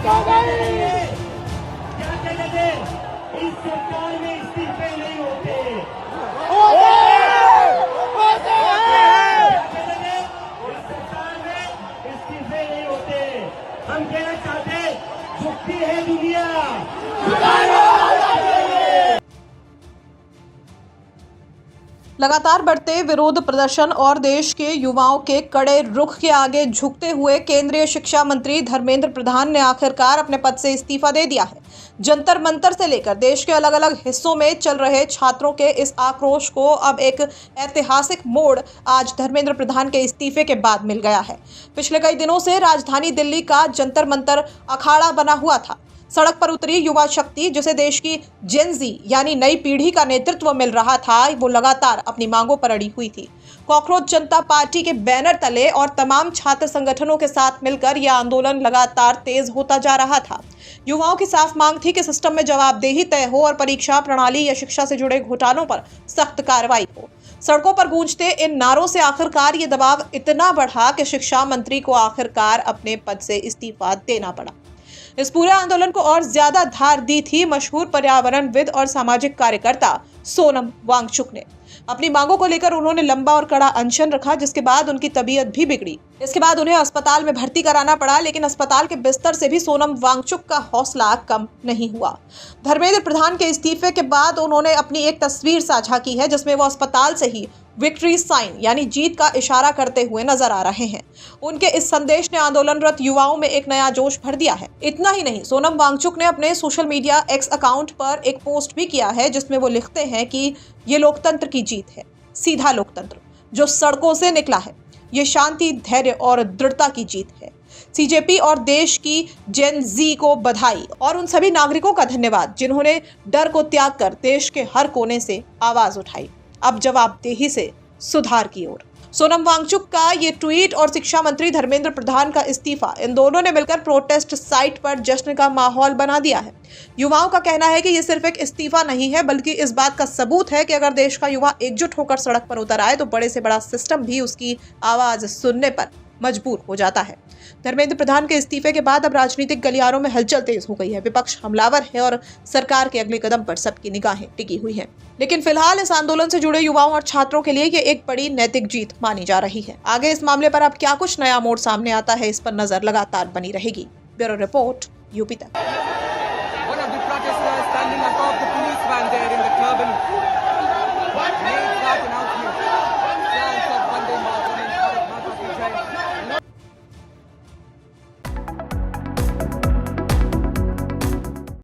क्या कहते थे, इस सरकार में इस्तीफे नहीं होते। इस सरकार में इस्तीफे नहीं होते। हम कहना चाहते, झुकती है दुनिया। लगातार बढ़ते विरोध प्रदर्शन और देश के युवाओं के कड़े रुख के आगे झुकते हुए केंद्रीय शिक्षा मंत्री धर्मेंद्र प्रधान ने आखिरकार अपने पद से इस्तीफा दे दिया है। जंतर मंतर से लेकर देश के अलग अलग हिस्सों में चल रहे छात्रों के इस आक्रोश को अब एक ऐतिहासिक मोड़ आज धर्मेंद्र प्रधान के इस्तीफे के बाद मिल गया है। पिछले कई दिनों से राजधानी दिल्ली का जंतर मंतर अखाड़ा बना हुआ था। सड़क पर उतरी युवा शक्ति, जिसे देश की जेन ज़ी यानी नई पीढ़ी का नेतृत्व मिल रहा था, वो लगातार अपनी मांगों पर अड़ी हुई थी। कॉकरोच जनता पार्टी के बैनर तले और तमाम छात्र संगठनों के साथ मिलकर यह आंदोलन लगातार तेज होता जा रहा था। युवाओं की साफ मांग थी कि सिस्टम में जवाबदेही तय हो और परीक्षा प्रणाली या शिक्षा से जुड़े घोटालों पर सख्त कार्रवाई हो। सड़कों पर गूंजते इन नारों से आखिरकार ये दबाव इतना बढ़ा कि शिक्षा मंत्री को आखिरकार अपने पद से इस्तीफा देना पड़ा। इस पूरे आंदोलन को और ज्यादा धार दी थी मशहूर पर्यावरणविद और सामाजिक कार्यकर्ता सोनम वांगचुक ने। अपनी मांगों को लेकर उन्होंने लंबा और कड़ा अनशन रखा, जिसके बाद उनकी तबीयत भी बिगड़ी। इसके बाद उन्हें अस्पताल में भर्ती कराना पड़ा, लेकिन अस्पताल के बिस्तर से भी सोनम वांगचुक का हौसला कम नहीं हुआ। धर्मेंद्र प्रधान के इस्तीफे के बाद उन्होंने अपनी एक तस्वीर साझा की है, जिसमें वो अस्पताल से ही विक्ट्री साइन यानी जीत का इशारा करते हुए नजर आ रहे हैं। उनके इस संदेश ने आंदोलनरत युवाओं में एक नया जोश भर दिया है। इतना ही नहीं, सोनम वांगचुक ने अपने सोशल मीडिया एक्स अकाउंट पर एक पोस्ट भी किया है, जिसमें वो लिखते हैं कि ये लोकतंत्र की जीत है, सीधा लोकतंत्र जो सड़कों से निकला है। ये शांति, धैर्य और दृढ़ता की जीत है। सीजेपी और देश की जेन ज़ी को बधाई और उन सभी नागरिकों का धन्यवाद जिन्होंने डर को त्याग कर देश के हर कोने से आवाज उठाई। अब जवाबदेही से सुधार की ओर। सोनम वांगचुक का ये ट्वीट और शिक्षा मंत्री धर्मेंद्र प्रधान का इस्तीफा, इन दोनों ने मिलकर प्रोटेस्ट साइट पर जश्न का माहौल बना दिया है। युवाओं का कहना है कि ये सिर्फ एक इस्तीफा नहीं है, बल्कि इस बात का सबूत है कि अगर देश का युवा एकजुट होकर सड़क पर उतर आए तो बड़े से बड़ा सिस्टम भी उसकी आवाज सुनने पर मजबूर हो जाता है। धर्मेंद्र प्रधान के इस्तीफे के बाद अब राजनीतिक गलियारों में हलचल तेज हो गई है। विपक्ष हमलावर है और सरकार के अगले कदम पर सबकी निगाहें टिकी हुई हैं। लेकिन फिलहाल इस आंदोलन से जुड़े युवाओं और छात्रों के लिए ये एक बड़ी नैतिक जीत मानी जा रही है। आगे इस मामले पर अब क्या कुछ नया मोड़ सामने आता है, इस पर नजर लगातार बनी रहेगी। ब्यूरो रिपोर्ट, यूपी तक।